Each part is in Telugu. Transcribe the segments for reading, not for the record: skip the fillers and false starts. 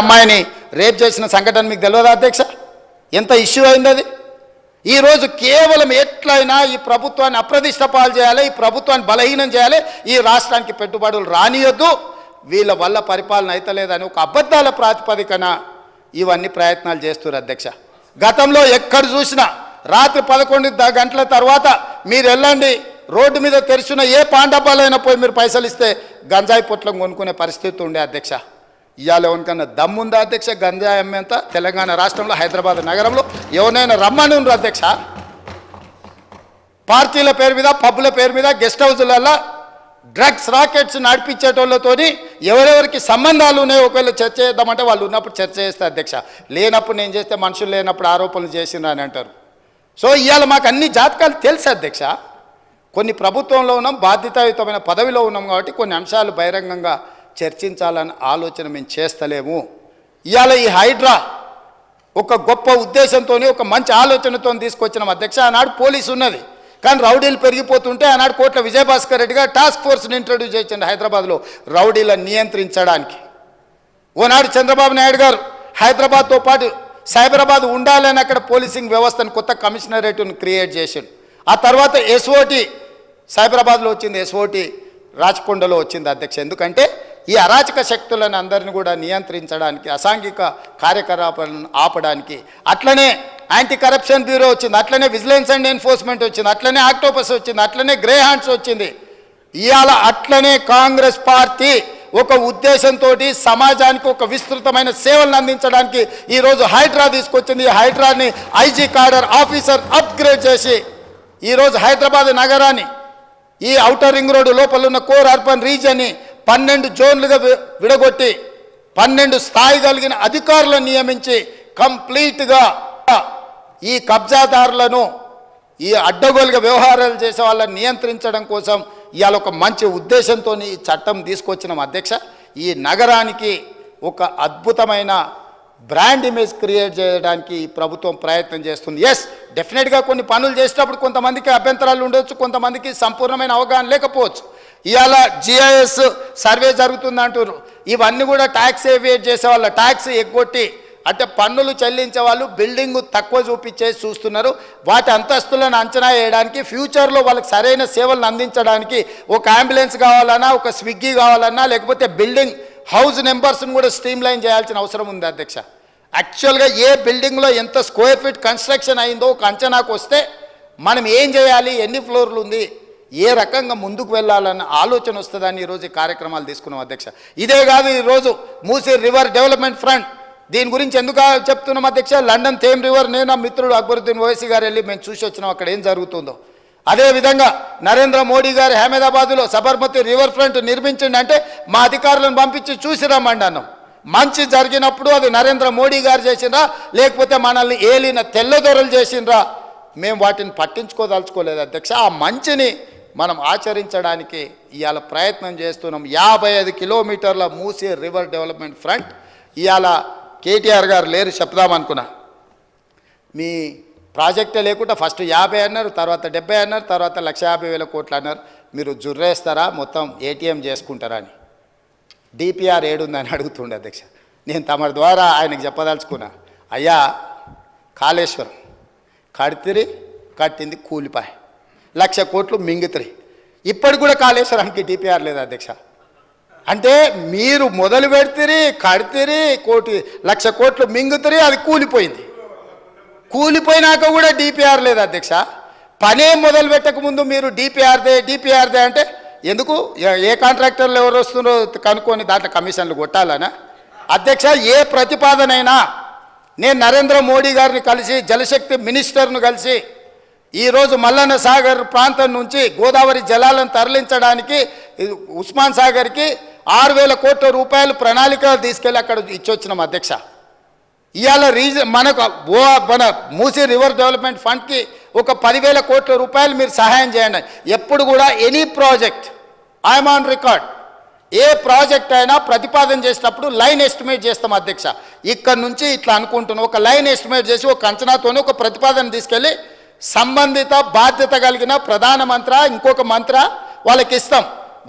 అమ్మాయిని రేప్ చేసిన సంఘటన మీకు తెలియదా అధ్యక్ష? ఎంత ఇష్యూ అయింది అది. ఈరోజు కేవలం ఎట్లయినా ఈ ప్రభుత్వాన్ని అప్రతిష్ట పాలు చేయాలి, ఈ ప్రభుత్వాన్ని బలహీనం చేయాలి, ఈ రాష్ట్రానికి పెట్టుబడులు రానియొద్దు, వీళ్ళ వల్ల పరిపాలన అయితలేదని ఒక అబద్ధాల ప్రాతిపదికన ఇవన్నీ ప్రయత్నాలు చేస్తున్నారు అధ్యక్ష. గతంలో ఎక్కడ చూసినా రాత్రి 11 గంటల తర్వాత మీరు వెళ్ళండి, రోడ్డు మీద తెరిచిన ఏ పాండబ్బాలైనా పోయి మీరు పైసలు ఇస్తే గంజాయి పొట్లం కొనుక్కునే పరిస్థితి ఉండే అధ్యక్ష. ఇవాళ ఎవరికన్నా దమ్ముందా అధ్యక్ష? గంజాయి అమ్మేంత తెలంగాణ రాష్ట్రంలో హైదరాబాద్ నగరంలో ఎవరైనా రమ్మని ఉన్నారు అధ్యక్ష. పార్టీల పేరు మీద, పబ్బుల పేరు మీద, గెస్ట్ హౌస్లలో డ్రగ్స్ రాకెట్స్ నడిపించేటోళ్ళతోని ఎవరెవరికి సంబంధాలు ఉన్నాయో ఒకవేళ చర్చ చేద్దామంటే వాళ్ళు ఉన్నప్పుడు చర్చ చేస్తే అధ్యక్ష, లేనప్పుడు నేను చేస్తే మనుషులు లేనప్పుడు ఆరోపణలు చేసిండ్రు అని అంటారు. సో ఇవాళ మాకు అన్ని జాతకాలు తెలుసు అధ్యక్ష. కొన్ని ప్రభుత్వంలో ఉన్నాం, బాధ్యతాయుతమైన పదవిలో ఉన్నాం కాబట్టి కొన్ని అంశాలు బహిరంగంగా చర్చించాలని ఆలోచన మేము చేస్తలేము. ఇవాళ ఈ హైడ్రా ఒక గొప్ప ఉద్దేశంతో ఒక మంచి ఆలోచనతో తీసుకొచ్చినాం అధ్యక్ష. ఆనాడు పోలీసు ఉన్నది, కానీ రౌడీలు పెరిగిపోతుంటే ఆనాడు కోట్ల విజయభాస్కర్ రెడ్డి గారు టాస్క్ ఫోర్స్ని ఇంట్రడ్యూస్ చేసిండు హైదరాబాద్లో రౌడీలను నియంత్రించడానికి. ఓనాడు చంద్రబాబు నాయుడు గారు హైదరాబాద్తో పాటు సైబరాబాద్ ఉండాలని అక్కడ పోలీసింగ్ వ్యవస్థను కొత్త కమిషనరేట్ను క్రియేట్ చేసిండు. ఆ తర్వాత ఎస్ఓటి సైబరాబాద్లో వచ్చింది, ఎస్ఓటి రాచకొండలో వచ్చింది అధ్యక్ష. ఎందుకంటే ఈ అరాచక శక్తులను అందరిని కూడా నియంత్రించడానికి, అసాంఘిక కార్యకలాపాలను ఆపడానికి. అట్లనే యాంటీ కరప్షన్ బ్యూరో వచ్చింది, అట్లనే విజిలెన్స్ అండ్ ఎన్ఫోర్స్మెంట్ వచ్చింది, అట్లనే ఆక్టోపస్ వచ్చింది, అట్లనే గ్రే హ్యాండ్స్ వచ్చింది. ఇవాళ అట్లనే కాంగ్రెస్ పార్టీ ఒక ఉద్దేశంతో సమాజానికి ఒక విస్తృతమైన సేవలను అందించడానికి ఈరోజు హైడ్రా తీసుకొచ్చింది. ఈ హైడ్రాని ఐజీ కాడర్ ఆఫీసర్ అప్గ్రేడ్ చేసి ఈరోజు హైదరాబాద్ నగరాన్ని, ఈ ఔటర్ రింగ్ రోడ్డు లోపల ఉన్న కోర్ అర్బన్ రీజియన్ని 12 జోన్లుగా విడగొట్టి 12 స్థాయి కలిగిన అధికారులను నియమించి కంప్లీట్గా ఈ కబ్జాదారులను, ఈ అడ్డగోలుగా వ్యవహారాలు చేసే వాళ్ళని నియంత్రించడం కోసం ఇవాళ ఒక మంచి ఉద్దేశంతో ఈ చట్టం తీసుకొచ్చినాం అధ్యక్ష. ఈ నగరానికి ఒక అద్భుతమైన బ్రాండ్ ఇమేజ్ క్రియేట్ చేయడానికి ఈ ప్రభుత్వం ప్రయత్నం చేస్తుంది. ఎస్, డెఫినెట్గా కొన్ని పనులు చేసేటప్పుడు కొంతమందికి అభ్యంతరాలు ఉండొచ్చు, కొంతమందికి సంపూర్ణమైన అవగాహన లేకపోవచ్చు. ఇవాళ జిఐఎస్ సర్వే జరుగుతుంది అంటారు. ఇవన్నీ కూడా ట్యాక్స్ ఏవియేట్ చేసే వాళ్ళ ట్యాక్స్ ఎగ్గొట్టి, అంటే పన్నులు చెల్లించే వాళ్ళు బిల్డింగ్ తక్కువ చూపించేసి చూస్తున్నారు. వాటి అంతస్తులను అంచనా వేయడానికి, ఫ్యూచర్లో వాళ్ళకి సరైన సేవలను అందించడానికి ఒక అంబులెన్స్ కావాలన్నా, ఒక స్విగ్గీ కావాలన్నా, లేకపోతే బిల్డింగ్ హౌస్ నెంబర్స్ని కూడా స్ట్రీమ్ లైన్ చేయాల్సిన అవసరం ఉంది అధ్యక్ష. యాక్చువల్గా ఏ బిల్డింగ్లో ఎంత స్క్వేర్ ఫీట్ కన్స్ట్రక్షన్ అయిందో ఒక అంచనాకు వస్తే మనం ఏం చేయాలి, ఎన్ని ఫ్లోర్లు ఉంది, ఏ రకంగా ముందుకు వెళ్ళాలన్న ఆలోచన వస్తుందని ఈరోజు ఈ కార్యక్రమాలు తీసుకున్నాం అధ్యక్ష. ఇదే కాదు, ఈరోజు మూసీ రివర్ డెవలప్మెంట్ ఫ్రంట్, దీని గురించి ఎందుకు చెప్తున్నాం అధ్యక్ష? లండన్ థేమ్ రివర్ నేను నా మిత్రుడు అక్బరుద్దీన్ ఓవైసీ గారు వెళ్ళి మేము చూసి వచ్చినాం అక్కడ ఏం జరుగుతుందో. అదేవిధంగా నరేంద్ర మోడీ గారు అహ్మదాబాద్లో సబర్మతి రివర్ ఫ్రంట్ నిర్మించండి అంటే మా అధికారులను పంపించి చూసి రమ్మండి అన్నాం. మంచి జరిగినప్పుడు అది నరేంద్ర మోడీ గారు చేసిండ్రా, లేకపోతే మనల్ని ఏలిన తెల్లదొరలు చేసిండ్రా, మేము వాటిని పట్టించుకోదలుచుకోలేదు అధ్యక్ష. ఆ మంచిని మనం ఆచరించడానికి ఇవాళ ప్రయత్నం చేస్తున్నాం. 55 కిలోమీటర్ల మూసీ రివర్ డెవలప్మెంట్ ఫ్రంట్. ఇవాళ కేటీఆర్ గారు లేరు చెప్దామనుకున్నా, మీ ప్రాజెక్టే లేకుండా ఫస్ట్ 50 అన్నారు, తర్వాత 70 అన్నారు, తర్వాత 1,50,000 కోట్లు అన్నారు. మీరు జుర్రేస్తారా, మొత్తం ఏటీఎం చేసుకుంటారా అని డిపిఆర్ ఏడుందని అడుగుతుండే అధ్యక్ష. నేను తమ ద్వారా ఆయనకు చెప్పదలుచుకున్నా, అయ్యా కాళేశ్వరం కట్టింది కూలిపాయ, 1,00,000 కోట్లు మింగుతాయి. ఇప్పటికి కూడా కాళేశ్వరానికి డిపిఆర్ లేదు అధ్యక్ష. అంటే మీరు మొదలు పెడితే కడితే 1,00,000 కోట్లు మింగుతాయి, అది కూలిపోయింది. కూలిపోయినాక కూడా డిపిఆర్ లేదు అధ్యక్ష. పనే మొదలు పెట్టకముందు మీరు డిపిఆర్దే అంటే ఎందుకు? ఏ కాంట్రాక్టర్లు ఎవరు వస్తున్నారో కనుక్కొని దాంట్లో కమిషన్లు కొట్టాలనా అధ్యక్ష? ఏ ప్రతిపాదనైనా నేను నరేంద్ర మోడీ గారిని కలిసి, జలశక్తి మినిస్టర్ను కలిసి ఈరోజు మల్లన్న సాగర్ ప్రాంతం నుంచి గోదావరి జలాలను తరలించడానికి ఉస్మాన్ సాగర్కి 6,000 కోట్ల రూపాయలు ప్రణాళిక తీసుకెళ్ళి అక్కడ ఇచ్చొచ్చినాం అధ్యక్ష. ఇవాళ మన మూసీ రివర్ డెవలప్మెంట్ ఫండ్కి ఒక 10,000 కోట్ల రూపాయలు మీరు సహాయం చేయండి. ఎప్పుడు కూడా any project I'm on record, A project అయినా ప్రతిపాదన చేసేటప్పుడు లైన్ ఎస్టిమేట్ చేస్తాం అధ్యక్ష. ఇక్కడ నుంచి ఇట్లా అనుకుంటున్నాం, ఒక లైన్ ఎస్టిమేట్ చేసి ఒక అంచనాతోనే ఒక ప్రతిపాదన తీసుకెళ్ళి సంబంధిత బాధ్యత కలిగిన ప్రధానమంత్రి ఇంకొక మంత్రి వాళ్ళకి ఇస్తాం.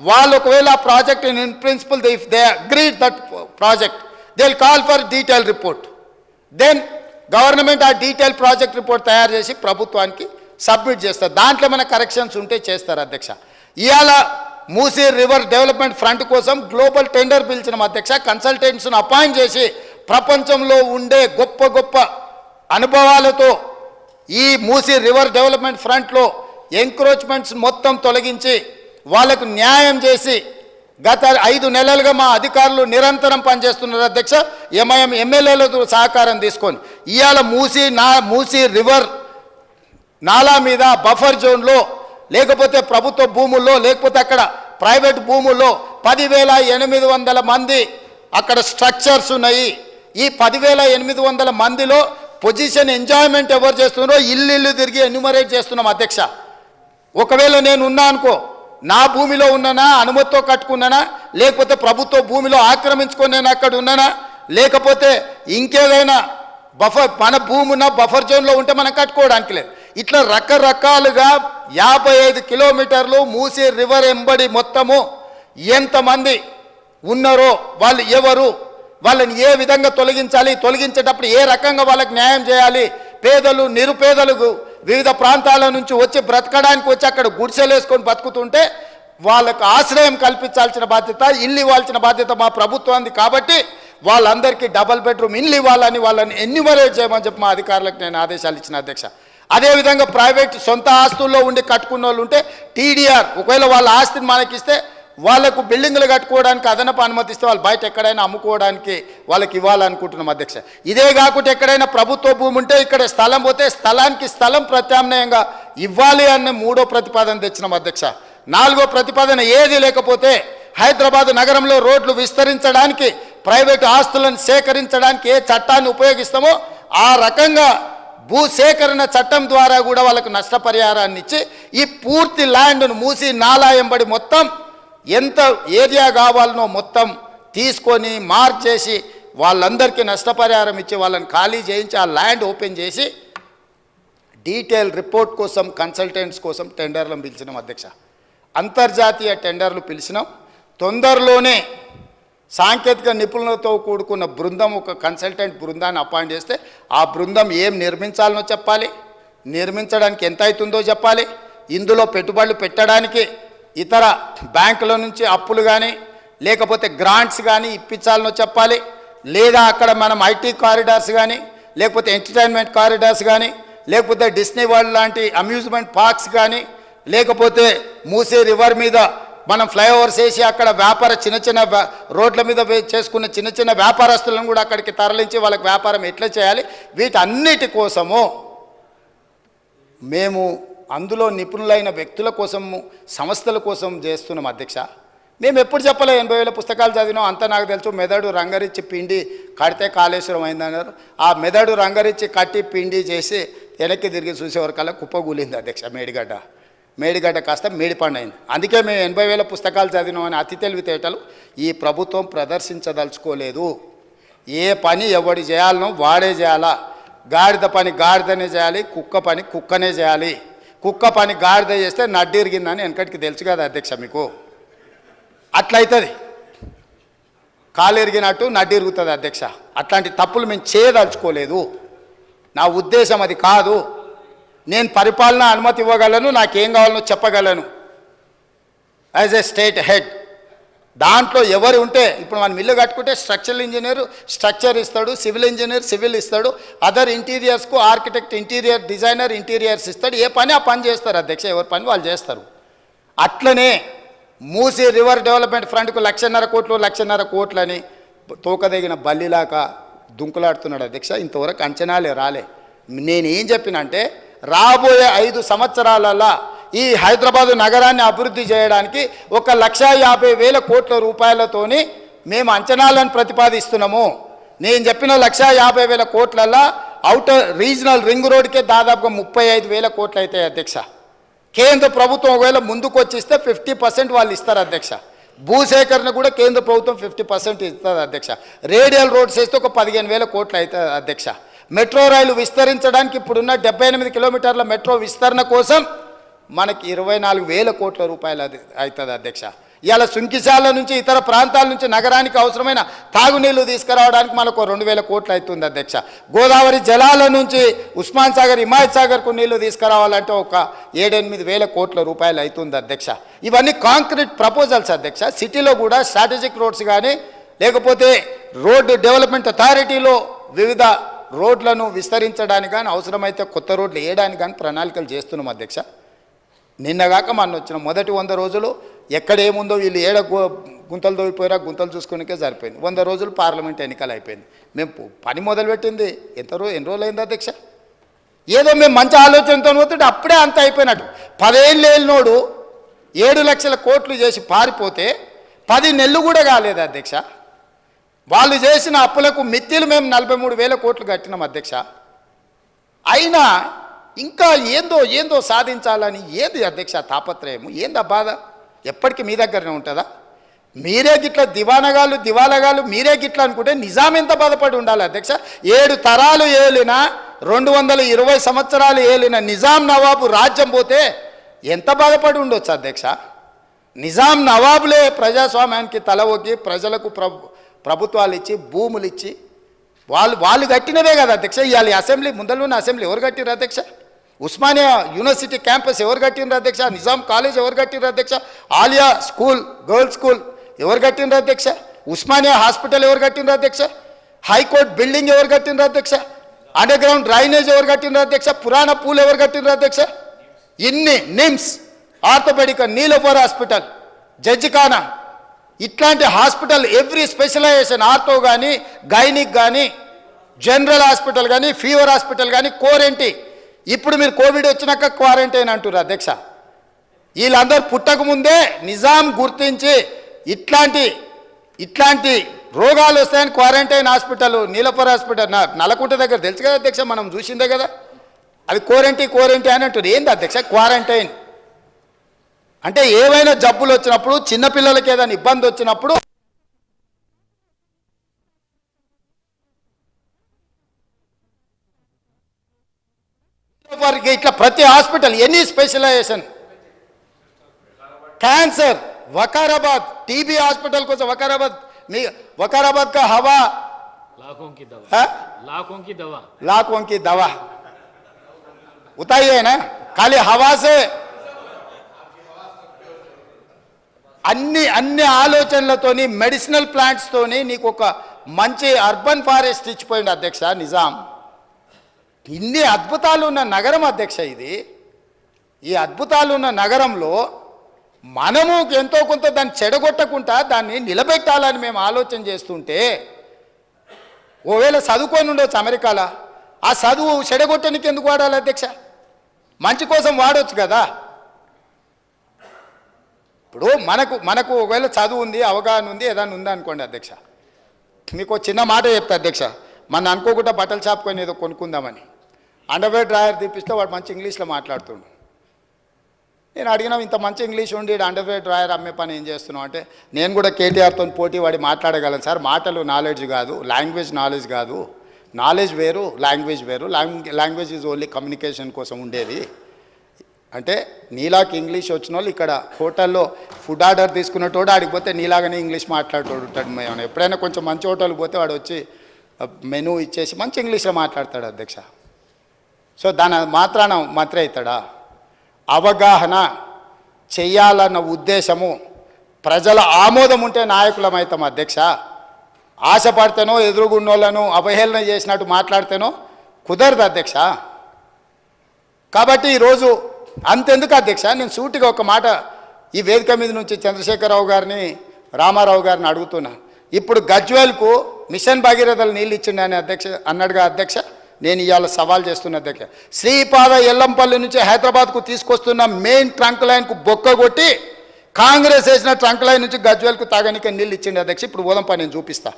వాళ్ళు ఒకవేళ ఆ project in principle if they agreed that project they will call for detail report. Then government ఆ డీటెయిల్ ప్రాజెక్ట్ రిపోర్ట్ తయారు చేసి ప్రభుత్వానికి సబ్మిట్ చేస్తారు. దాంట్లో ఏమైనా కరెక్షన్స్ ఉంటే చేస్తారు అధ్యక్ష. ఇవాళ మూసీ రివర్ డెవలప్మెంట్ ఫ్రంట్ కోసం గ్లోబల్ టెండర్ పిలిచిన అధ్యక్ష. కన్సల్టెంట్స్ను అపాయింట్ చేసి ప్రపంచంలో ఉండే గొప్ప గొప్ప అనుభవాలతో ఈ మూసీ రివర్ డెవలప్మెంట్ ఫ్రంట్లో ఎంక్రోచ్మెంట్స్ మొత్తం తొలగించి వాళ్ళకు న్యాయం చేసి గత 5 నెలలుగా మా అధికారులు నిరంతరం పనిచేస్తున్నారు అధ్యక్ష. ఎంఐఎం ఎమ్మెల్యేలతో సహకారం తీసుకొని ఇవాళ మూసీ రివర్ నాలా మీద బఫర్ జోన్లో లేకపోతే ప్రభుత్వ భూముల్లో లేకపోతే అక్కడ ప్రైవేట్ భూముల్లో 10,800 మంది అక్కడ స్ట్రక్చర్స్ ఉన్నాయి. ఈ 10,800 మందిలో పొజిషన్ ఎంజాయ్మెంట్ ఎవరు చేస్తున్నారో ఇల్లు తిరిగి ఎన్యూమరేట్ చేస్తున్నాం అధ్యక్ష. ఒకవేళ నేను ఉన్నా అనుకో, నా భూమిలో ఉన్నానా, అనుమతితో కట్టుకున్నానా, లేకపోతే ప్రభుత్వ భూమిలో ఆక్రమించుకొని నేను అక్కడ ఉన్నానా, లేకపోతే ఇంకేదైనా మన భూమి ఉన్న బఫర్ జోన్లో ఉంటే మనం కట్టుకోవడానికి లేదు. ఇట్లా రకరకాలుగా 55 కిలోమీటర్లు మూసీ రివర్ ఎంబడి మొత్తము ఎంతమంది ఉన్నారో, వాళ్ళు ఎవరు, వాళ్ళని ఏ విధంగా తొలగించాలి, తొలగించేటప్పుడు ఏ రకంగా వాళ్ళకి న్యాయం చేయాలి, పేదలు నిరుపేదలకు వివిధ ప్రాంతాల నుంచి వచ్చి బ్రతకడానికి వచ్చి అక్కడ గుడిసెలు వేసుకొని బతుకుతుంటే వాళ్ళకు ఆశ్రయం కల్పించాల్సిన బాధ్యత, ఇల్లు ఇవ్వాల్సిన బాధ్యత మా ప్రభుత్వానికి. కాబట్టి వాళ్ళందరికీ డబల్ బెడ్రూమ్ ఇల్లు ఇవ్వాలని వాళ్ళని ఎన్యూమరేట్ చేయమని చెప్పి మా అధికారులకు నేను ఆదేశాలు ఇచ్చిన అధ్యక్ష. అదేవిధంగా ప్రైవేట్ సొంత ఆస్తుల్లో ఉండి కట్టుకున్న వాళ్ళు ఉంటే టీడీఆర్, ఒకవేళ వాళ్ళ ఆస్తిని మనకిస్తే వాళ్ళకు బిల్డింగ్లు కట్టుకోవడానికి అదనపు అనుమతిస్తే వాళ్ళు బయట ఎక్కడైనా అమ్ముకోవడానికి వాళ్ళకి ఇవ్వాలనుకుంటున్నాం అధ్యక్ష. ఇదే కాకుండా ఎక్కడైనా ప్రభుత్వ భూమి ఉంటే ఇక్కడ స్థలం పోతే స్థలానికి స్థలం ప్రత్యామ్నాయంగా ఇవ్వాలి అన్న 3వ ప్రతిపాదన తెచ్చినాం అధ్యక్ష. 4వ ప్రతిపాదన ఏది లేకపోతే హైదరాబాద్ నగరంలో రోడ్లు విస్తరించడానికి, ప్రైవేటు ఆస్తులను సేకరించడానికి ఏ చట్టాన్ని ఉపయోగిస్తామో ఆ రకంగా భూసేకరణ చట్టం ద్వారా కూడా వాళ్ళకు నష్టపరిహారాన్ని ఇచ్చి ఈ పూర్తి ల్యాండ్ను మూసి నాలా ఎంబడి మొత్తం ఎంత ఏరియా కావాలనో మొత్తం తీసుకొని మార్క్ చేసి వాళ్ళందరికీ నష్టపరిహారం ఇచ్చి వాళ్ళని ఖాళీ చేయించి ఆ ల్యాండ్ ఓపెన్ చేసి డీటెయిల్ రిపోర్ట్ కోసం కన్సల్టెంట్స్ కోసం టెండర్లను పిలిచినాం అధ్యక్ష. అంతర్జాతీయ టెండర్లు పిలిచినాం. తొందరలోనే సాంకేతిక నిపుణులతో కూడుకున్న బృందం, ఒక కన్సల్టెంట్ బృందాన్ని అపాయింట్ చేస్తే ఆ బృందం ఏం నిర్మించాలనో చెప్పాలి, నిర్మించడానికి ఎంత అవుతుందో చెప్పాలి, ఇందులో పెట్టుబడులు పెట్టడానికి ఇతర బ్యాంకుల నుంచి అప్పులు కానీ లేకపోతే గ్రాంట్స్ కానీ ఇప్పించాలనో చెప్పాలి, లేదా అక్కడ మనం ఐటీ కారిడార్స్ కానీ లేకపోతే ఎంటర్టైన్మెంట్ కారిడార్స్ కానీ లేకపోతే డిస్నీ వరల్డ్ లాంటి అమ్యూజ్మెంట్ పార్క్స్ కానీ లేకపోతే మూసీ రివర్ మీద మనం ఫ్లైఓవర్స్ వేసి అక్కడ చిన్న చిన్న రోడ్ల మీద చేసుకున్న చిన్న చిన్న వ్యాపారస్తులను కూడా అక్కడికి తరలించి వాళ్ళకి వ్యాపారం ఎట్లా చేయాలి, వీటన్నిటి కోసము మేము అందులో నిపుణులైన వ్యక్తుల కోసము సంస్థల కోసం చేస్తున్నాం అధ్యక్ష. మేము ఎప్పుడు చెప్పలే 80,000 పుస్తకాలు చదివినాం, అంతా నాకు తెలుసు. మెదడు రంగరిచ్చి పిండి కడితే కాళేశ్వరం అయిందన్నారు. ఆ మెదడు రంగరిచ్చి కట్టి పిండి చేసి వెనక్కి తిరిగి చూసేవరకల్లా కుప్పగూలింది అధ్యక్ష. మేడిగడ్డ కాస్త మేడిపండు అయింది. అందుకే మేము 80,000 పుస్తకాలు చదివినామని అతి తెలివితేటలు ఈ ప్రభుత్వం ప్రదర్శించదలుచుకోలేదు. ఏ పని ఎవడు చేయాలనో వాడే చేయాలా. గాడిద పని గాడిదనే చేయాలి, కుక్క పని కుక్కనే చేయాలి. కుక్క పని గాడిద చేస్తే నడ్డిరిగిందని వెనకటికి తెలుసు కదా అధ్యక్ష మీకు. అట్లయితుంది, కాలు ఎరిగినట్టు నడ్డిరుగుతుంది అధ్యక్ష. అట్లాంటి తప్పులు మేము చేయదలుచుకోలేదు. నా ఉద్దేశం అది కాదు. నేను పరిపాలన అనుమతి ఇవ్వగలను, నాకేం కావాలనో చెప్పగలను యాజ్ ఏ స్టేట్ హెడ్. దాంట్లో ఎవరు ఉంటే ఇప్పుడు మనం ఇల్లు కట్టుకుంటే స్ట్రక్చరల్ ఇంజనీర్ స్ట్రక్చర్ ఇస్తాడు, సివిల్ ఇంజనీర్ సివిల్ ఇస్తాడు, అదర్ ఇంటీరియర్స్కు ఆర్కిటెక్ట్ ఇంటీరియర్ డిజైనర్ ఇంటీరియర్స్ ఇస్తాడు. ఏ పని ఆ పని చేస్తారు అధ్యక్ష, ఎవరి పని వాళ్ళు చేస్తారు. అట్లనే మూసీ రివర్ డెవలప్మెంట్ ఫ్రంట్కు 1,50,000 కోట్లు 1,50,000 కోట్లని తోకదగిన బల్లిలాగా దుంకులాడుతున్నాడు అధ్యక్ష. ఇంతవరకు అంచనాలే రాలే. నేనేం చెప్పినంటే రాబోయే 5 సంవత్సరాలలో ఈ హైదరాబాదు నగరాన్ని అభివృద్ధి చేయడానికి 1,50,000 కోట్ల రూపాయలతోని మేము అంచనాలను ప్రతిపాదిస్తున్నాము. నేను చెప్పిన 1,50,000 కోట్లలో అవుటర్ రీజనల్ రింగ్ రోడ్కే దాదాపుగా 35,000 కోట్లు అవుతాయి అధ్యక్ష. కేంద్ర ప్రభుత్వం ఒకవేళ ముందుకు వచ్చిస్తే 50% వాళ్ళు ఇస్తారు అధ్యక్ష. భూసేకరణ కూడా కేంద్ర ప్రభుత్వం 50% ఇస్తుంది అధ్యక్ష. రేడియల్ రోడ్స్ వేస్తే ఒక 15,000 కోట్లు అవుతుంది అధ్యక్ష. మెట్రో రైలు విస్తరించడానికి ఇప్పుడున్న 78 కిలోమీటర్ల మెట్రో విస్తరణ కోసం మనకి 24,000 కోట్ల రూపాయలు అవుతుంది అధ్యక్ష. ఇవాళ సుంకిశాల నుంచి ఇతర ప్రాంతాల నుంచి నగరానికి అవసరమైన తాగునీళ్లు తీసుకురావడానికి మనకు 2000 కోట్లు అవుతుంది అధ్యక్ష. గోదావరి జలాల నుంచి ఉస్మాన్ సాగర్, హిమాయత్ సాగర్కు నీళ్లు తీసుకురావాలంటే ఒక 7-8 వేల కోట్ల రూపాయలు అవుతుంది అధ్యక్ష. ఇవన్నీ కాంక్రీట్ ప్రపోజల్స్ అధ్యక్ష. సిటీలో కూడా స్ట్రాటజిక్ రోడ్స్ కానీ లేకపోతే రోడ్డు డెవలప్మెంట్ అథారిటీలో వివిధ రోడ్లను విస్తరించడానికి కానీ అవసరమైతే కొత్త రోడ్లు వేయడానికి కానీ ప్రణాళికలు చేస్తున్నాం అధ్యక్ష. నిన్నగాక మన వచ్చిన మొదటి 100 రోజులు ఎక్కడేముందో వీళ్ళు గుంతలు తోగిపోయారా గుంతలు చూసుకునికే సరిపోయింది. 100 రోజులు పార్లమెంట్ ఎన్నికలు అయిపోయింది. మేము పని మొదలుపెట్టింది ఎన్ని రోజులు అయింది అధ్యక్ష? ఏదో మేము మంచి ఆలోచనతో పోతుంటే అప్పుడే అంత అయిపోయినట్టు. 10 ఏళ్ళు వెళ్ళినోడు 7 లక్షల కోట్లు చేసి పారిపోతే 10 నెలలు కూడా కాలేదు అధ్యక్ష. వాళ్ళు చేసిన అప్పులకు మిత్తిలు మేము 43,000 కోట్లు కట్టినాం అధ్యక్ష. అయినా ఇంకా ఏందో సాధించాలని ఏంది అధ్యక్ష తాపత్రయము? ఏందా బాధ? ఎప్పటికీ మీ దగ్గరనే ఉంటుందా? మీరే గిట్ల దివాలగాలు మీరే గిట్ల అనుకుంటే నిజాం ఎంత బాధపడి ఉండాలి అధ్యక్ష? 7 తరాలు ఏలిన 220 సంవత్సరాలు ఏలిన నిజాం నవాబు రాజ్యం పోతే ఎంత బాధపడి ఉండొచ్చు అధ్యక్ష? నిజాం నవాబులే ప్రజాస్వామ్యానికి తల ఒగ్గి ప్రజలకు ప్రభుత్వాలు ఇచ్చి భూములు ఇచ్చి వాళ్ళు కట్టినవే కదా అధ్యక్ష. ఇవాళ అసెంబ్లీ ముందరలోని అసెంబ్లీ ఎవరు కట్టిరు అధ్యక్ష? ఉస్మానియా యూనివర్సిటీ క్యాంపస్ ఎవరు కట్టినరు అధ్యక్ష? నిజాం కాలేజ్ ఎవరు కట్టినరు అధ్యక్ష? ఆలియా స్కూల్ గర్ల్స్ స్కూల్ ఎవరు కట్టినరు అధ్యక్ష? ఉస్మానియా హాస్పిటల్ ఎవరు కట్టినరు అధ్యక్ష? హైకోర్టు బిల్డింగ్ ఎవరు కట్టినరు అధ్యక్ష? అండర్ గ్రౌండ్ డ్రైనేజ్ ఎవరు కట్టినరు అధ్యక్ష? పురాణ పూల్ ఎవరు కట్టినరు అధ్యక్ష? ఇన్ని నిమ్స్, ఆర్థోపెడిక్, నీలోఫర్ హాస్పిటల్, జడ్జిఖానా, ఇట్లాంటి హాస్పిటల్ ఎవ్రీ స్పెషలైజేషన్ ఆర్థో కానీ గైనిక్ కానీ జనరల్ హాస్పిటల్ కానీ ఫీవర్ హాస్పిటల్ కానీ కోరెంటీ. ఇప్పుడు మీరు కోవిడ్ వచ్చినాక క్వారంటైన్ అంటున్నారు అధ్యక్ష. వీళ్ళందరూ పుట్టకముందే నిజాం గుర్తించి ఇట్లాంటి రోగాలు వస్తాయని quarantine hospital, Niloufer hospital Nallakunta దగ్గర తెలుసు కదా అధ్యక్ష, మనం చూసిందే కదా. అది కోరెంటీ అని అంటారు. ఏంది అధ్యక్ష క్వారంటైన్ అంటే? ఏవైనా జబ్బులు వచ్చినప్పుడు, చిన్నపిల్లలకి ఏదైనా ఇబ్బంది వచ్చినప్పుడు ఇట్లా ప్రతి hospital any specialization, cancer Vikarabad, TB hospital को वकाराबाद का हवा लाखों की दवा है? लाखों की दवा उताइए ना खाली हवा से అన్ని ఆలోచనలతోని మెడిసినల్ ప్లాంట్స్తోని నీకు ఒక మంచి అర్బన్ ఫారెస్ట్ ఇచ్చిపోయింది అధ్యక్ష నిజాం. ఇన్ని అద్భుతాలు ఉన్న నగరం అధ్యక్ష ఇది. ఈ అద్భుతాలు ఉన్న నగరంలో మనము ఎంతో కొంత దాన్ని చెడగొట్టకుండా దాన్ని నిలబెట్టాలని మేము ఆలోచన చేస్తుంటే, ఓవేళ చదువుకొని ఉండొచ్చు అమెరికాలో, ఆ చదువు చెడగొట్టడానికి ఎందుకు వాడాలి అధ్యక్ష? మంచి కోసం వాడవచ్చు కదా. ఇప్పుడు మనకు ఒకవేళ చదువు ఉంది, అవగాహన ఉంది, ఏదైనా ఉందా అనుకోండి అధ్యక్ష, మీకు చిన్న మాట చెప్తా అధ్యక్ష. మన అనుకోకుండా బట్టల షాప్ కొని ఏదో కొనుక్కుందామని అండర్వేర్ డ్రాయర్ తీపిస్తే వాడు మంచి ఇంగ్లీష్లో మాట్లాడుతుండు. నేను అడిగినా, ఇంత మంచి ఇంగ్లీష్ ఉండి అండర్వేర్ డ్రాయర్ అమ్మే పని ఏం చేస్తున్నావు అంటే, నేను కూడా కేటీఆర్తో పోటీ వాడి మాట్లాడగలను సార్. మాటలు నాలెడ్జ్ కాదు, లాంగ్వేజ్ నాలెడ్జ్ కాదు. నాలెడ్జ్ వేరు, లాంగ్వేజ్ వేరు. లాంగ్వేజ్ ఈజ్ ఓన్లీ కమ్యూనికేషన్ కోసం ఉండేది. అంటే నీలాకి ఇంగ్లీష్ వచ్చిన వాళ్ళు ఇక్కడ హోటల్లో ఫుడ్ ఆర్డర్ తీసుకున్నటోడు ఆడికి పోతే నీలాగానే ఇంగ్లీష్ మాట్లాడేటోడు ఉంటాడు. మేము ఎప్పుడైనా కొంచెం మంచి హోటల్కి పోతే వాడు వచ్చి మెనూ ఇచ్చేసి మంచి ఇంగ్లీష్లో మాట్లాడతాడు అధ్యక్ష. సో దాని మాత్రాన మంత్రి అవుతాడా? అవగాహన చెయ్యాలన్న ఉద్దేశము, ప్రజల ఆమోదం ఉంటే నాయకులం అవుతాం అధ్యక్ష. ఆశపడితేనో ఎదురుగున్నోళ్ళను అవహేళన చేసినట్టు మాట్లాడితేనో కుదరదు అధ్యక్ష. కాబట్టి ఈరోజు అంతెందుకు అధ్యక్ష, నేను సూటిగా ఒక మాట ఈ వేదిక మీద నుంచి చంద్రశేఖరరావు గారిని, రామారావు గారిని అడుగుతున్నా. ఇప్పుడు గజ్వేల్కు మిషన్ భగీరథలు నీళ్ళు ఇచ్చిండని అన్నాడుగా అధ్యక్ష. నేను ఇవాళ సవాల్ చేస్తున్న అధ్యక్ష, శ్రీపాద ఎల్లంపల్లి నుంచి హైదరాబాద్కు తీసుకొస్తున్న మెయిన్ ట్రంక్ లైన్కు బొక్క కొట్టి కాంగ్రెస్ వేసిన ట్రంక్ లైన్ నుంచి గజ్వేల్కు తాగనిక నీళ్ళు ఇచ్చిండు అధ్యక్ష. ఇప్పుడు పోదంపా, నేను చూపిస్తా.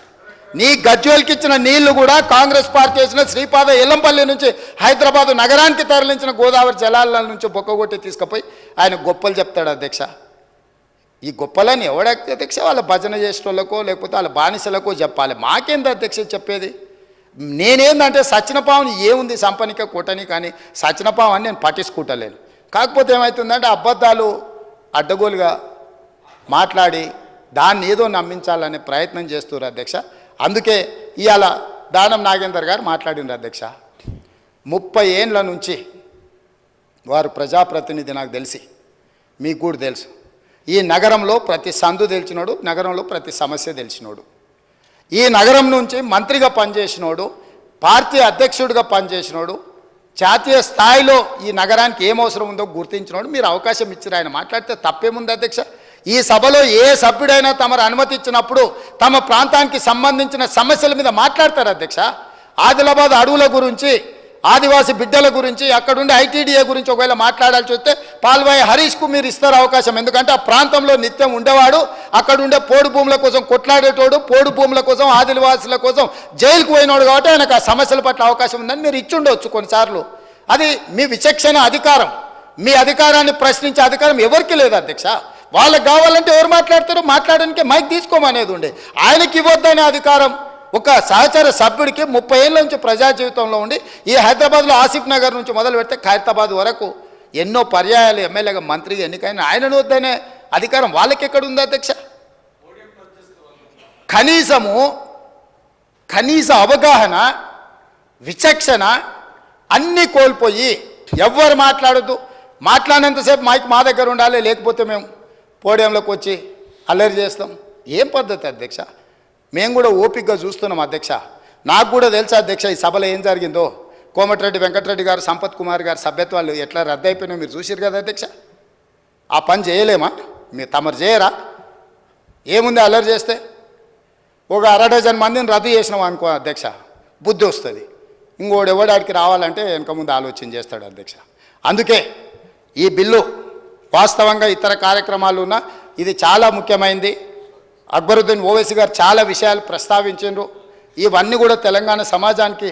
నీ గజ్వేల్కి ఇచ్చిన నీళ్లు కూడా కాంగ్రెస్ పార్టీ వేసిన శ్రీపాద ఎల్లంపల్లి నుంచి హైదరాబాద్ నగరానికి తరలించిన గోదావరి జలాల నుంచి బొక్కగొట్టి తీసుకుపోయి ఆయన గొప్పలు చెప్తాడు అధ్యక్ష. ఈ గొప్పలని ఎవడైతే అధ్యక్ష వాళ్ళ భజన చేసేటోళ్ళకో లేకపోతే వాళ్ళ బానిసలకో చెప్పాలి. మాకేంది అధ్యక్ష చెప్పేది? నేనేందంటే సచ్చినపావుని ఏముంది సంపనిక కూటని, కానీ సచ్చినపావు అని నేను పట్టించుకుంటలేను. కాకపోతే ఏమవుతుందంటే అబద్ధాలు అడ్డగోలుగా మాట్లాడి దాన్ని ఏదో నమ్మించాలనే ప్రయత్నం చేస్తున్నారు అధ్యక్ష. అందుకే ఇవాళ దానం నాగేందర్ గారు మాట్లాడినారు అధ్యక్ష. 30 ఏండ్ల నుంచి వారు ప్రజాప్రతినిధి, నాకు తెలిసి మీకు కూడా తెలుసు. ఈ నగరంలో ప్రతి సందు తెలిసినోడు, నగరంలో ప్రతి సమస్య తెలిసినోడు, ఈ నగరం నుంచి మంత్రిగా పనిచేసినోడు, పార్టీ అధ్యక్షుడిగా పనిచేసినోడు, జాతీయ స్థాయిలో ఈ నగరానికి ఏం అవసరం ఉందో గుర్తించినోడు. మీరు అవకాశం ఇచ్చారు, ఆయన మాట్లాడితే తప్పేముంది అధ్యక్ష? ఈ సభలో ఏ సభ్యుడైనా తమరు అనుమతి ఇచ్చినప్పుడు తమ ప్రాంతానికి సంబంధించిన సమస్యల మీద మాట్లాడతారు అధ్యక్ష. ఆదిలాబాద్ అడవుల గురించి, ఆదివాసీ బిడ్డల గురించి, అక్కడుండే ఐటీడీఏ గురించి ఒకవేళ మాట్లాడాల్సి వస్తే పాల్వాయి హరీష్కు మీరు ఇస్తారు అవకాశం. ఎందుకంటే ఆ ప్రాంతంలో నిత్యం ఉండేవాడు, అక్కడుండే పోడు భూముల కోసం కొట్లాడేటోడు, పోడు భూముల కోసం, ఆదివాసుల కోసం జైలుకు పోయినోడు కాబట్టి ఆయనకు ఆ సమస్యల పట్ల అవకాశం ఉందని మీరు ఇచ్చుండవచ్చు కొన్నిసార్లు. అది మీ విచక్షణ అధికారం. మీ అధికారాన్ని ప్రశ్నించే అధికారం ఎవరికి లేదు అధ్యక్ష. వాళ్ళకి కావాలంటే ఎవరు మాట్లాడతారో మాట్లాడడానికి మైక్ తీసుకోమనేది ఉండే. ఆయనకి ఇవ్వద్దనే అధికారం ఒక సహచర సభ్యుడికి 30 ఏళ్ళ నుంచి ప్రజా జీవితంలో ఉండి ఈ హైదరాబాద్లో ఆసిఫ్ నగర్ నుంచి మొదలు పెడితే ఖైరతాబాద్ వరకు ఎన్నో పర్యాయాలు ఎమ్మెల్యేగా మంత్రిగా ఎన్నికైన ఆయనను వద్దనే అధికారం వాళ్ళకి ఎక్కడ ఉంది అధ్యక్ష? కనీస అవగాహన, విచక్షణ అన్నీ కోల్పోయి ఎవ్వరు మాట్లాడొద్దు, మాట్లాడినంతసేపు మైక్ మా దగ్గర ఉండాలి, లేకపోతే మేము పోడియంలోకి వచ్చి అల్లరి చేస్తాం. ఏం పద్ధతి అధ్యక్ష? మేము కూడా ఓపికగా చూస్తున్నాం అధ్యక్ష. నాకు కూడా తెలుసా అధ్యక్ష ఈ సభలో ఏం జరిగిందో. కోమటిరెడ్డి వెంకటరెడ్డి గారు, సంపత్ కుమార్ గారు సభ్యత్వాలు ఎట్లా రద్దు అయిపోయినా మీరు చూసిరు కదా అధ్యక్ష. ఆ పని చేయలేమా? మీరు తమరు చేయరా? ఏముంది అల్లరి చేస్తే? ఒక 1/2 డజన్ మందిని రద్దు చేసినాం అనుకో అధ్యక్ష, బుద్ధి వస్తుంది. ఇంకోడు ఎవడాడికి రావాలంటే వెనక ముందు ఆలోచన చేస్తాడు అధ్యక్ష. అందుకే ఈ బిల్లు వాస్తవంగా ఇతర కార్యక్రమాలు ఉన్న ఇది చాలా ముఖ్యమైనది. అక్బరుద్దీన్ ఓవైసీ గారు చాలా విషయాలు ప్రస్తావించారు. ఇవన్నీ కూడా తెలంగాణ సమాజానికి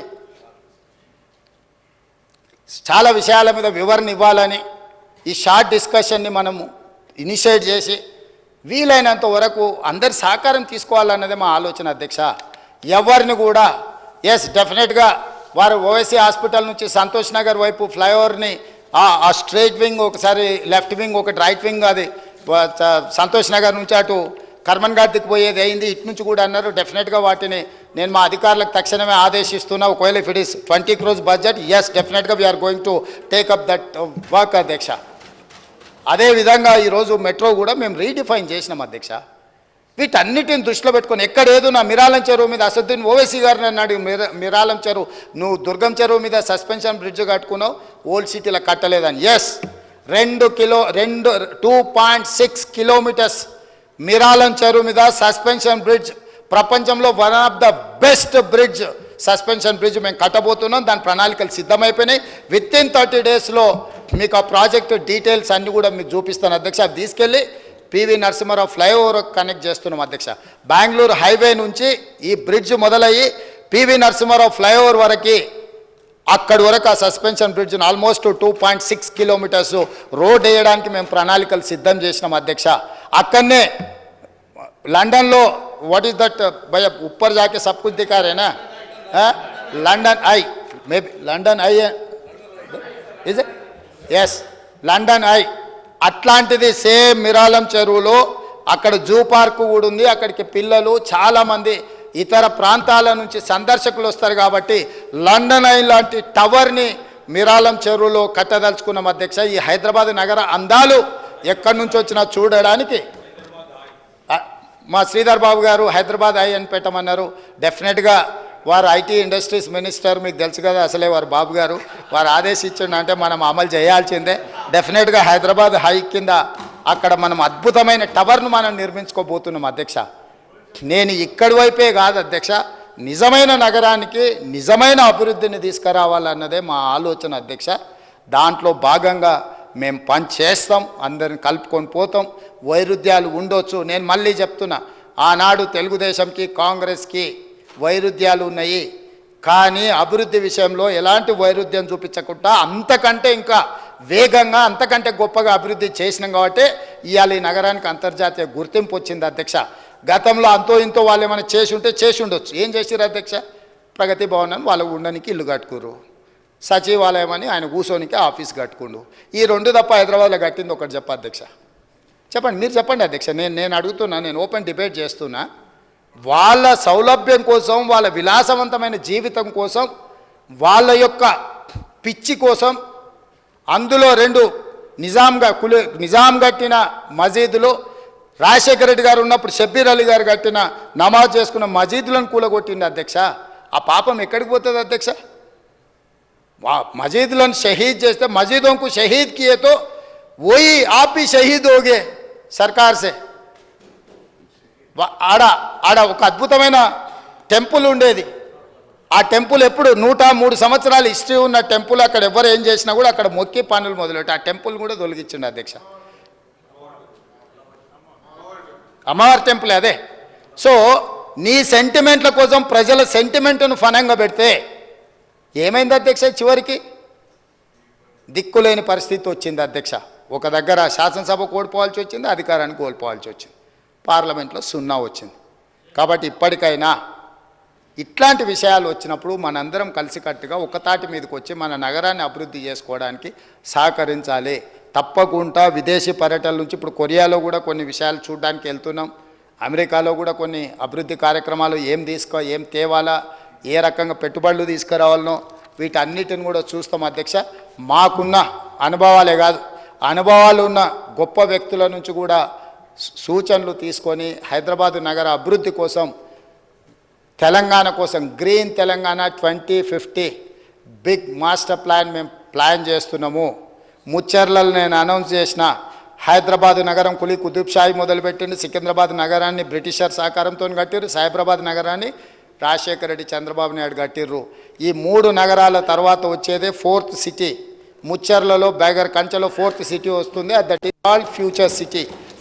చాలా విషయాల మీద వివరణ ఇవ్వాలని ఈ షార్ట్ డిస్కషన్ని మనము ఇనిషియేట్ చేసి వీలైనంత వరకు అందరి సహకారం తీసుకోవాలన్నదే మా ఆలోచన అధ్యక్ష. ఎవరిని కూడా డెఫినెట్గా వారు ఓవైసీ హాస్పిటల్ నుంచి సంతోష్ నగర్ వైపు ఫ్లైఓవర్ని ఆ స్ట్రైట్ వింగ్ ఒకసారి, లెఫ్ట్ వింగ్ ఒకటి, రైట్ వింగ్ అది సంతోష్ నగర్ నుంచి అటు కర్మన్ ఘాట్కి పోయేది అయింది. ఇటు నుంచి కూడా అన్నారు. డెఫినెట్గా వాటిని నేను మా అధికారులకు తక్షణమే ఆదేశిస్తున్నా. ఒకవేళ if it is 20 crores budget, డెఫినెట్గా we are going to take up that work అధ్యక్ష. అదేవిధంగా ఈరోజు మెట్రో కూడా మేము రీడిఫైన్ చేసినాం అధ్యక్ష. వీటన్నిటిని దృష్టిలో పెట్టుకొని ఎక్కడేదో నా మిరాలం చెరువు మీద అసదుద్దీన్ ఓవైసీ గారిని అన్నాడు, మిరాలం చెరువు నువ్వు దుర్గం చెరువు మీద సస్పెన్షన్ బ్రిడ్జ్ కట్టుకున్నావు, ఓల్డ్ సిటీలో కట్టలేదని. 2.6 కిలోమీటర్స్ మిరాలం చెరువు మీద సస్పెన్షన్ బ్రిడ్జ్, ప్రపంచంలో one of the best bridge, suspension bridge మేము కట్టబోతున్నాం. దాని ప్రణాళికలు సిద్ధమైపోయినాయి. వితిన్ 30 daysలో మీకు ఆ ప్రాజెక్టు డీటెయిల్స్ అన్నీ కూడా మీకు చూపిస్తాను అధ్యక్ష. అది తీసుకెళ్ళి పివి నరసింహారావు ఫ్లైఓవర్ కనెక్ట్ చేస్తున్నాం అధ్యక్ష. బెంగళూరు హైవే నుంచి ఈ బ్రిడ్జ్ మొదలయ్యి పివి నరసింహారావు ఫ్లైఓవర్ వరకు, అక్కడి వరకు ఆ సస్పెన్షన్ బ్రిడ్జ్ను ఆల్మోస్ట్ 2.6 కిలోమీటర్స్ రోడ్ వేయడానికి మేము ప్రణాళికలు సిద్ధం చేసినాం అధ్యక్ష. అక్కడనే లండన్లో వాట్ ఈస్ దట్ భయ ఉప్పర్ జాకే సబ్ కుछ दिखा रहे ना, London eye, maybe London eye is as London eye, అట్లాంటిది సేమ్ మిరాలం చెరువులో అక్కడ జూ పార్కు కూడా ఉంది. అక్కడికి పిల్లలు చాలామంది ఇతర ప్రాంతాల నుంచి సందర్శకులు వస్తారు కాబట్టి లండన్ ఐ లాంటి టవర్ని మిరాలం చెరువులో కట్టదలుచుకున్నాం అధ్యక్ష. ఈ హైదరాబాద్ నగర అందాలు ఎక్కడి నుంచి వచ్చినా చూడడానికి మా శ్రీధర్ బాబు గారు హైదరాబాద్ ఐ అని పెట్టమన్నారు. డెఫినెట్గా వారు ఐటీ ఇండస్ట్రీస్ మినిస్టర్, మీకు తెలుసు కదా అసలే వారు బాబు గారు, వారు ఆదేశించండి అంటే మనం అమలు చేయాల్సిందే. డెఫినెట్గా హైదరాబాద్ హై కింద అక్కడ మనం అద్భుతమైన టవర్ను మనం నిర్మించుకోబోతున్నాం అధ్యక్ష. నేను ఇక్కడి వైపే కాదు అధ్యక్ష, నిజమైన నగరానికి నిజమైన అభివృద్ధిని తీసుకురావాలన్నదే మా ఆలోచన అధ్యక్ష. దాంట్లో భాగంగా మేము పని చేస్తాం, అందరిని కలుపుకొని పోతాం. వైరుధ్యాలు ఉండొచ్చు, నేను మళ్ళీ చెప్తున్నా, ఆనాడు తెలుగుదేశంకి కాంగ్రెస్కి వైరుధ్యాలు ఉన్నాయి, కానీ అభివృద్ధి విషయంలో ఎలాంటి వైరుధ్యం చూపించకుండా అంతకంటే ఇంకా వేగంగా అంతకంటే గొప్పగా అభివృద్ధి చేసినాం కాబట్టి ఇవాళ ఈ నగరానికి అంతర్జాతీయ గుర్తింపు వచ్చింది అధ్యక్ష. గతంలో అంతో ఇంతో వాళ్ళు ఏమైనా చేసి ఉండొచ్చు. ఏం చేసిరు అధ్యక్ష? ప్రగతి భవన్ అని వాళ్ళు ఉండడానికి ఇల్లు కట్టుకురు, సచివాలయం అని ఆయన కూర్చోనికి ఆఫీస్ కట్టుకుండు. ఈ 2 తప్ప హైదరాబాద్లో కట్టింది ఒకటి చెప్ప అధ్యక్ష. చెప్పండి, మీరు చెప్పండి అధ్యక్ష. నేను అడుగుతున్నా, నేను ఓపెన్ డిబేట్ చేస్తున్నా. వాళ్ళ సౌలభ్యం కోసం, వాళ్ళ విలాసవంతమైన జీవితం కోసం, వాళ్ళ యొక్క పిచ్చి కోసం అందులో 2 నిజాం కట్టిన మసీదులు, రాజశేఖర రెడ్డి గారు ఉన్నప్పుడు షబ్బీర్ అలీ గారు కట్టిన నమాజ్ చేసుకున్న మసీదులను కూలగొట్టింది అధ్యక్ష. ఆ పాపం ఎక్కడికి పోతుంది అధ్యక్ష? మసీదులను షహీద్ చేస్తే మసీదों को शहीद किए तो वही आप भी शहीद हो गए सरकार से. ఆడ ఒక అద్భుతమైన టెంపుల్ ఉండేది. ఆ టెంపుల్ ఎప్పుడు 103 సంవత్సరాల హిస్టరీ ఉన్న టెంపుల్. అక్కడ ఎవరు ఏం చేసినా కూడా అక్కడ మొక్కి పనులు మొదలెట్టి ఆ టెంపుల్ కూడా తొలగించండి అధ్యక్ష. అమ్మవారి టెంపుల్ అదే. సో నీ సెంటిమెంట్ల కోసం ప్రజల సెంటిమెంట్ను ఫనంగా పెడితే ఏమైంది అధ్యక్ష? చివరికి దిక్కులేని పరిస్థితి వచ్చింది అధ్యక్ష. ఒక దగ్గర శాసనసభ కోల్పోవాల్సి వచ్చింది, అధికారాన్ని కోల్పోవాల్సి వచ్చింది, పార్లమెంట్లో 0 వచ్చింది. కాబట్టి ఇప్పటికైనా ఇట్లాంటి విషయాలు వచ్చినప్పుడు మనందరం కలిసికట్టుగా ఒక తాటి మీదకి వచ్చి మన నగరాన్ని అభివృద్ధి చేసుకోవడానికి సహకరించాలి. తప్పకుండా విదేశీ పర్యటనల నుంచి ఇప్పుడు కొరియాలో కూడా కొన్ని విషయాలు చూడడానికి వెళ్తున్నాం. అమెరికాలో కూడా కొన్ని అభివృద్ధి కార్యక్రమాలు ఏం తేవాలా, ఏ రకంగా పెట్టుబడులు తీసుకురావాలనో వీటన్నిటిని కూడా చూస్తాం అధ్యక్ష. మాకున్న అనుభవాలే కాదు, అనుభవాలు ఉన్న గొప్ప వ్యక్తుల నుంచి కూడా సూచనలు తీసుకొని హైదరాబాదు నగర అభివృద్ధి కోసం, తెలంగాణ కోసం green Telangana 2050 big master plan మేము ప్లాన్ చేస్తున్నాము. ముచ్చర్లలో నేను అనౌన్స్ చేసిన హైదరాబాదు నగరం కులీ కుతుబ్ షాహీ మొదలుపెట్టింది. సికింద్రాబాద్ నగరాన్ని బ్రిటిషర్ సహకారంతో కట్టిరు. సైబరాబాద్ నగరాన్ని రాజశేఖర రెడ్డి, చంద్రబాబు నాయుడు కట్టిర్రు. ఈ 3 నగరాల తర్వాత వచ్చేదే 4th సిటీ. ముచ్చర్లలో బేగర్ కంచెలో 4th సిటీ వస్తుంది. That is called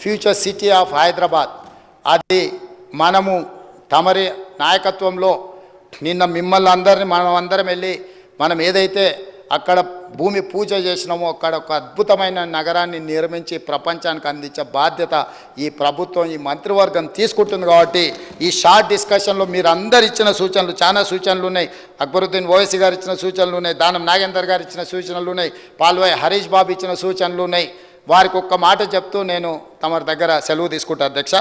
future city of Hyderabad. అది మనము తమరి నాయకత్వంలో నిన్న మిమ్మల్ని అందరినీ అందరం వెళ్ళి మనం ఏదైతే అక్కడ భూమి పూజ చేసినామో అక్కడ ఒక అద్భుతమైన నగరాన్ని నిర్మించి ప్రపంచానికి అందించే బాధ్యత ఈ ప్రభుత్వం, ఈ మంత్రివర్గం తీసుకుంటుంది. కాబట్టి ఈ షార్ట్ డిస్కషన్లో మీరు అందరు ఇచ్చిన సూచనలు, చాలా సూచనలు ఉన్నాయి. అక్బరుద్దీన్ ఓవైసీ గారు ఇచ్చిన సూచనలు ఉన్నాయి, దానం నాగేందర్ గారు ఇచ్చిన సూచనలు ఉన్నాయి, పాల్వాయి హరీష్ బాబు ఇచ్చిన సూచనలు ఉన్నాయి. వారికి ఒక్క మాట చెప్తూ నేను తమ దగ్గర సెలవు తీసుకుంటా అధ్యక్ష.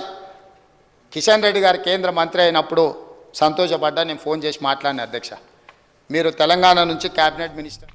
కిషన్ రెడ్డి గారు కేంద్ర మంత్రి అయినప్పుడు సంతోషపడ్డా, నేను ఫోన్ చేసి మాట్లాడిన అధ్యక్ష. మీరు తెలంగాణ నుంచి క్యాబినెట్ మినిస్టర్